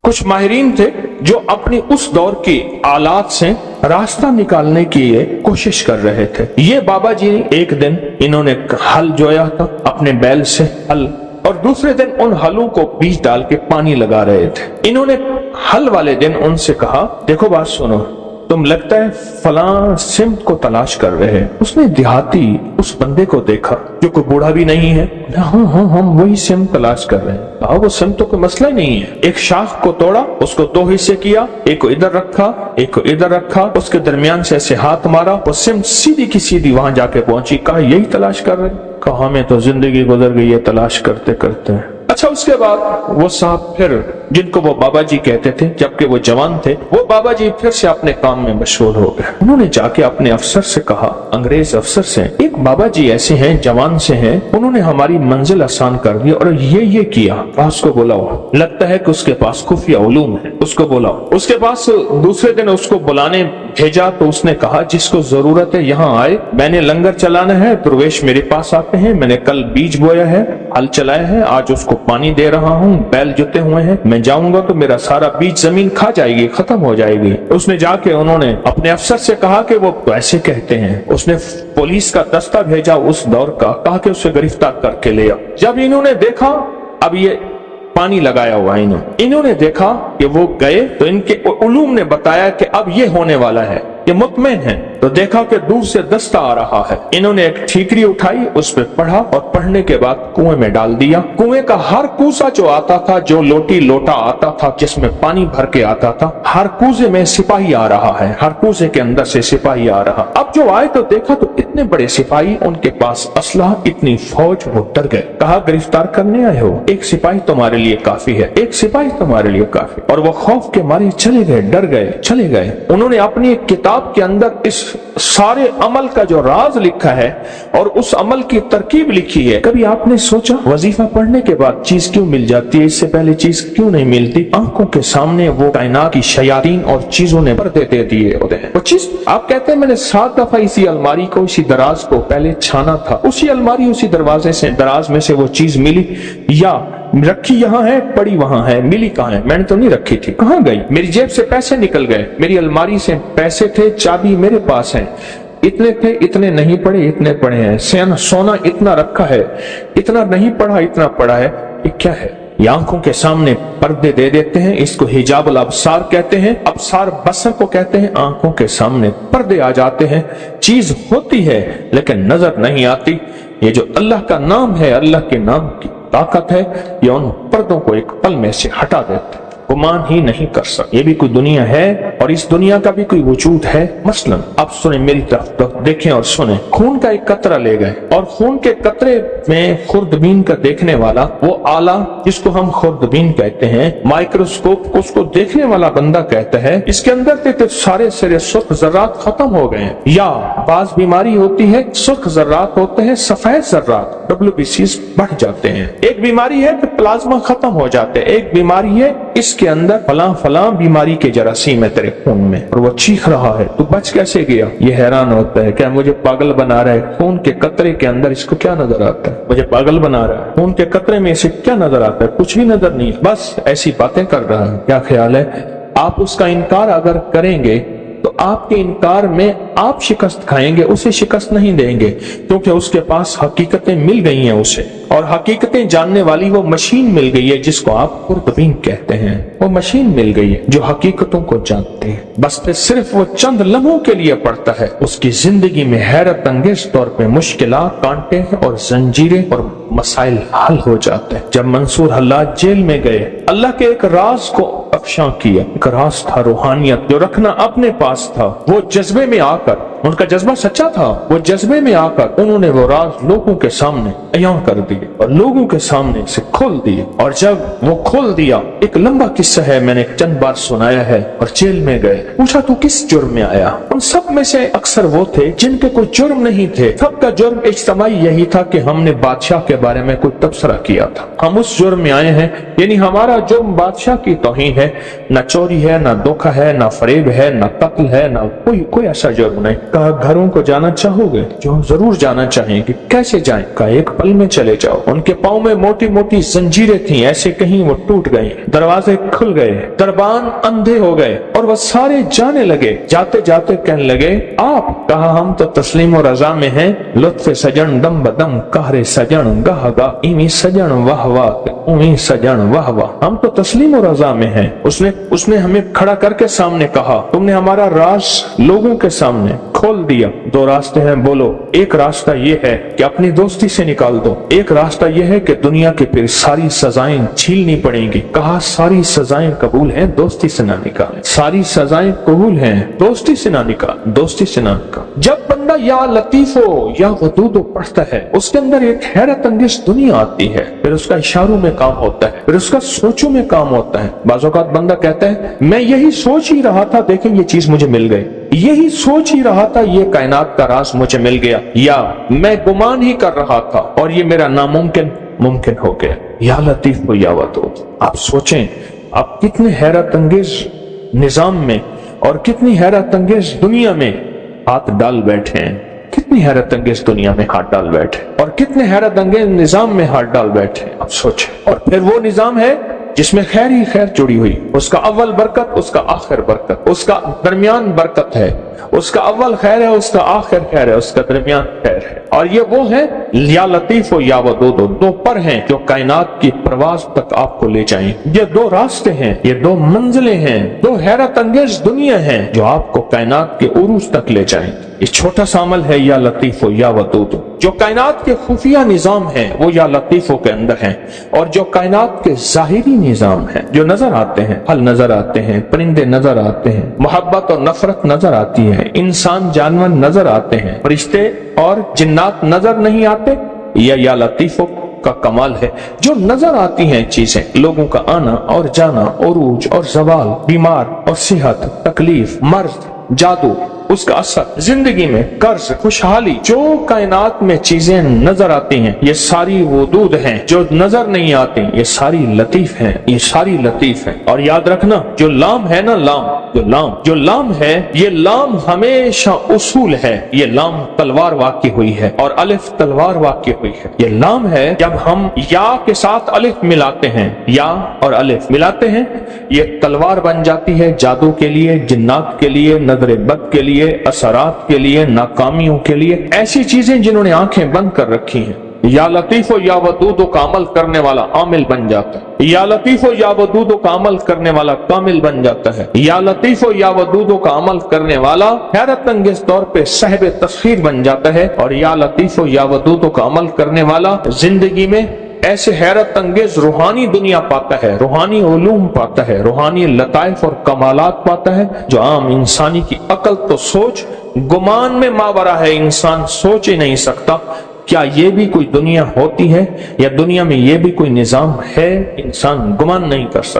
कुछ माहिरीन थे जो अपनी उस दौर की आलात से रास्ता निकालने की कोशिश कर रहे थे। ये बाबा जी एक दिन इन्होंने हल जोया था अपने बैल से हल, और दूसरे दिन उन हलों को बीज डाल के पानी लगा रहे थे। इन्होंने हल वाले दिन उनसे कहा, देखो बात सुनो, तुम लगता है फलां सिमत को तलाश कर रहे हैं। उसने देहाती उस बंदे को देखा जो कोई बूढ़ा भी नहीं है। हाँ, हम वही सिमत तलाश कर रहे हैं। कहा, वो सिमत तो कोई मसला ही नहीं है। एक शाख को तोड़ा, उसको 2 हिस्से किया, एक को इधर रखा, एक को इधर रखा, उसके दरमियान से ऐसे हाथ मारा, वो सिमत सीधी की सीधी वहां जाके पहुंची। कहा, यही तलाश कर रहे हैं? कहा, हमें तो जिंदगी गुजर गई है तलाश करते करते। अच्छा, उसके बाद वो साहब फिर, जिनको वो बाबा जी कहते थे जबकि वो जवान थे, वो बाबा जी फिर से अपने काम में मशगूल हो गए। उन्होंने जाके अपने अफसर से कहा, अंग्रेज अफसर से, एक बाबा जी ऐसे हैं, जवान से हैं, उन्होंने हमारी मंजिल आसान कर दी और ये किया। उसको बुलाओ, लगता है कि उसके पास खुफिया उलूम है, उसको बुलाओ। उसके पास दूसरे दिन उसको बुलाने भेजा तो उसने कहा, जिसको जरूरत है यहाँ आए, मैंने लंगर चलाना है, प्रवेश मेरे पास आते हैं, मैंने कल बीज बोया है, हल चलाया है, आज उसको पानी दे रहा हूँ, बैल जुते हुए हैं, मैं जाऊंगा तो मेरा सारा बीज जमीन खा जाएगी, खत्म हो जाएगी। उसने जाके उन्होंने अपने अफसर से कहा कि वो ऐसे कहते हैं। उसने पुलिस का दस्ता भेजा उस दौर का, कहा कि उसे गिरफ्तार करके ले आओ। जब इन्होंने देखा अब ये पानी लगाया हुआ, इन्होंने देखा कि वो गए तो इनके उलूम ने बताया कि अब ये होने वाला है, ये मुतमईन है। तो देखा कि दूर से दस्ता आ रहा है। इन्होंने एक ठीकरी उठाई, उस पर पढ़ा और पढ़ने के बाद कुएं में डाल दिया। कुएं का हर कूसा जो आता था, जो लोटा आता था जिसमें पानी भर के आता था, हर कूजे में सिपाही आ रहा है, हर कूजे के अंदर से सिपाही आ रहा। अब जो आए तो देखा तो इतने बड़े सिपाही, उनके पास असलहा, इतनी फौज, वो डर गए। कहा, गिरफ्तार करने आए हो? एक सिपाही तुम्हारे लिए काफी है, एक सिपाही तुम्हारे लिए काफी। और वो खौफ के मारे चले गए, डर गए, चले गए। उन्होंने अपनी एक किताब के अंदर इस सारे अमल का जो राज लिखा है और उस अमल की तरकीब लिखी है। कभी आपने सोचा वजीफा पढ़ने के बाद चीज क्यों मिल जाती है, इससे पहले चीज क्यों नहीं मिलती? आंखों के सामने वो कायनात की शयातीन और चीजों ने पर्दे दे दिए होते हैं। वो चीज आप कहते हैं मैंने 7 दफा इसी अलमारी को, इसी दराज को पहले छाना था, उसी अलमारी, उसी दरवाजे से, दराज में से वो चीज मिली, या रखी यहाँ है, पड़ी वहां है, मिली कहाँ है? मैंने तो नहीं रखी थी, कहाँ गई? मेरी जेब से पैसे निकल गए, मेरी अलमारी से पैसे थे, चाबी मेरे पास है, इतने थे, इतने नहीं पड़े, इतने पड़े हैं, सोना इतना रखा है, इतना नहीं पड़ा, इतना पड़ा है, ये क्या है? ये आंखों के सामने पर्दे दे देते हैं। इसको हिजाबुल अब्सार कहते हैं, अब्सार बसर को कहते हैं। आंखों के सामने पर्दे आ जाते हैं, चीज होती है लेकिन नजर नहीं आती। ये जो अल्लाह का नाम है, अल्लाह के नाम की ताकत है, ये उन पर्दों को एक पल में से हटा देते, गुमान ही नहीं कर सकते। ये भी कोई दुनिया है और इस दुनिया का भी कोई वजूद है। मसलन अब सुने मेरी तरफ, तो देखें और सुने। खून का एक कतरा ले गए और खून के कतरे में खुर्दबीन का देखने वाला, वो आला जिसको हम खुर्दबीन कहते हैं, माइक्रोस्कोप, उसको देखने वाला बंदा कहता है इसके अंदर तो सारे सिरे सुर्ख जर्रात खत्म हो गए हैं। या बाज बीमारी होती है, सुर्ख जर्रात होते हैं, सफेद जर्रात WBCs बढ़ जाते हैं। एक बीमारी है कि प्लाज्मा खत्म हो जाते हैं, एक बीमारी है इसके अंदर फलां बीमारी के जरासीम है तेरे खून में, और वो चीख रहा है, तू बच कैसे गया? ये हैरान होता है, क्या मुझे पागल बना रहा है? खून के कतरे के अंदर इसको क्या नजर आता है? मुझे पागल बना रहा है। खून के कतरे में इसे क्या नजर आता है? कुछ भी नजर नहीं, बस ऐसी बातें कर रहा है। क्या ख्याल है? आप उसका इनकार अगर करेंगे तो आपके इनकार में आप शिकस्त खाएंगे, उसे शिकस्त नहीं देंगे, क्योंकि उसके पास हकीकतें मिल गई हैं उसे, और हकीकतें जानने वाली वो मशीन मिल गई है जिसको आप खुर्दबीन कहते हैं। वो मशीन मिल गई है जो हकीकतों को जानते हैं। बस फिर सिर्फ वो चंद लम्हों के लिए पड़ता है, उसकी जिंदगी में हैरत अंगेज तौर पे मुश्किलात, कांटे और जंजीरें और मसाइल हल हो जाते हैं। जब मंसूर हल्लाज जेल में गए, अल्लाह के एक राज को अफशा किया। एक राज था रूहानियत, जो रखना अपने पास था। वो जज्बे में आकर, उनका जज्बा सच्चा था, वो जज्बे में आकर उन्होंने वो राज लोगों के सामने अयां कर दिए और लोगों के सामने से खोल दिए। और जब वो खोल दिया, एक लंबा किस्सा है, मैंने चंद बार सुनाया है। और जेल में गए, पूछा तू किस जुर्म में आया? उन सब में से अक्सर वो थे जिनके कोई जुर्म नहीं थे। सबका जुर्म इज्तिमाई यही था कि हमने बादशाह के बारे में कोई तबसरा किया था, हम उस जुर्म में आए हैं। यानी हमारा जुर्म बादशाह की तौहीन है, न चोरी है, न धोखा है, न फरेब है, न कत्ल है, न कोई ऐसा जुर्म नहीं। कहा घरों को जाना चाहोगे? जो जरूर जाना चाहेंगे। कैसे जाएं? कहा एक पल में चले जाओ। उनके पाँव में मोटी मोटी जंजीरें थी, ऐसे कहीं वो टूट गई, दरवाजे खुल गए, दरबान अंधे हो गए और वह सारे जाने लगे। जाते जाते कहने लगे आप? कहा हम तो तस्लीम और रजा में हैं। लुत्फ सजन दम बदम कहरे सजन गह गा इमी सजन वाह वाह उमी सजन वाह वाह। हम तो तस्लीम और रजा में हैं। उसने हमें खड़ा करके सामने कहा तुमने हमारा राज लोगों के सामने खोल दिया। दो रास्ते हैं बोलो। एक रास्ता ये है कि अपनी दोस्ती से निकाल दो, एक रास्ता ये है कि दुनिया की फिर सारी सजाएं झीलनी पड़ेंगी। कहा सारी सजाएं कबूल हैं, दोस्ती से ना निकाल। सारी सजाएं कबूल हैं, दोस्ती से ना निकाल, दोस्ती से ना निकाल। जब बंदा या लतीफो या वदूदो पढ़ता है उसके अंदर एक हैरत अंगेज दुनिया आती है, फिर उसका इशारों में काम होता है, फिर उसका सोचों में काम होता है। बाज़ औक़ात बंदा कहता है मैं यही सोच ही रहा था, देखें ये चीज मुझे मिल गई, यही सोच ही रहा था ये कायनात का राज मुझे मिल गया, या मैं गुमान ही कर रहा था और ये मेरा नामुमकिन मुमकिन हो गया। या लतीफ या वदूद। आप सोचें आप कितने हैरत अंगेज निजाम में और कितनी हैरत अंगेज दुनिया में हाथ डाल बैठे हैं, कितनी हैरत अंगेज दुनिया में हाथ डाल बैठे और कितने हैरत अंगेज निजाम में हाथ डाल बैठे। आप सोचें। और फिर वो निजाम है जिसमें खैर ही खैर जुड़ी हुई, उसका अव्वल बरकत, उसका आखिर बरकत, उसका दरमियान बरकत है, उसका अव्वल खैर है, उसका आखिर खैर है, उसका दरमियान खैर है। और ये वो है या लतीफ या वदूद, दो पर हैं जो कायनात की प्रवास तक आपको ले जाएं। ये दो रास्ते हैं, ये दो मंजिलें हैं, दो हैरत अंगेज दुनिया हैं जो आपको कायनात के उरूज तक ले जाएं। ये छोटा सा अमल है या लतीफ या वदूद। जो कायनात के खुफिया निजाम है वो या लतीफों के अंदर है, और जो कायनात के जाहिरी निजाम है जो नजर आते हैं, फल नजर आते हैं, परिंदे नजर आते हैं, मोहब्बत और नफरत नजर आती है, इंसान जानवर नजर आते हैं, फरिश्ते और जिन्नात नजर नहीं आते, या लतीफों का कमाल है। जो नजर आती हैं चीजें, लोगों का आना और जाना, उरूज और जवाल, बीमार और सेहत, तकलीफ, मर्ज, जादू, उसका असर, जिंदगी में कर्ज, खुशहाली, जो कायनात में चीजें नजर आती हैं ये सारी वदूद हैं। जो नजर नहीं आती ये सारी लतीफ हैं, ये सारी लतीफ हैं। और याद रखना जो लाम है ना, जो लाम है, ये लाम हमेशा उसूल है। ये लाम तलवार वाक़ई हुई है और अलिफ तलवार वाक़ई हुई है। ये लाम है जब हम या के साथ अलिफ मिलाते हैं, या और अलिफ मिलाते हैं, ये तलवार बन जाती है जादू के लिए, जिन्नात के लिए, नजर बद के लिए, असरात के लिए, नाकामियों के लिए, ऐसी चीजें जिन्होंने आंखें बंद कर रखी हैं। या लतीफो या वदूदो का अमल करने वाला आमिल बन जाता है। या लतीफो या वदूदो का अमल करने वाला कामिल बन जाता है। या लतीफो या वदूदो का अमल करने वाला हैरत अंगेज तौर पे साहिब तस्खीर बन जाता है। और या लतीफो या वदूदो का अमल करने वाला जिंदगी में ऐसे हैरत अंगेज रूहानी दुनिया पाता है, रूहानी उलूम पाता है, रूहानी लताइफ और कमालात पाता है जो आम इंसानी की अकल तो सोच गुमान में मावरा है। इंसान सोच ही नहीं सकता क्या ये भी कोई दुनिया होती है या दुनिया में ये भी कोई निजाम है, इंसान गुमान नहीं कर सकता।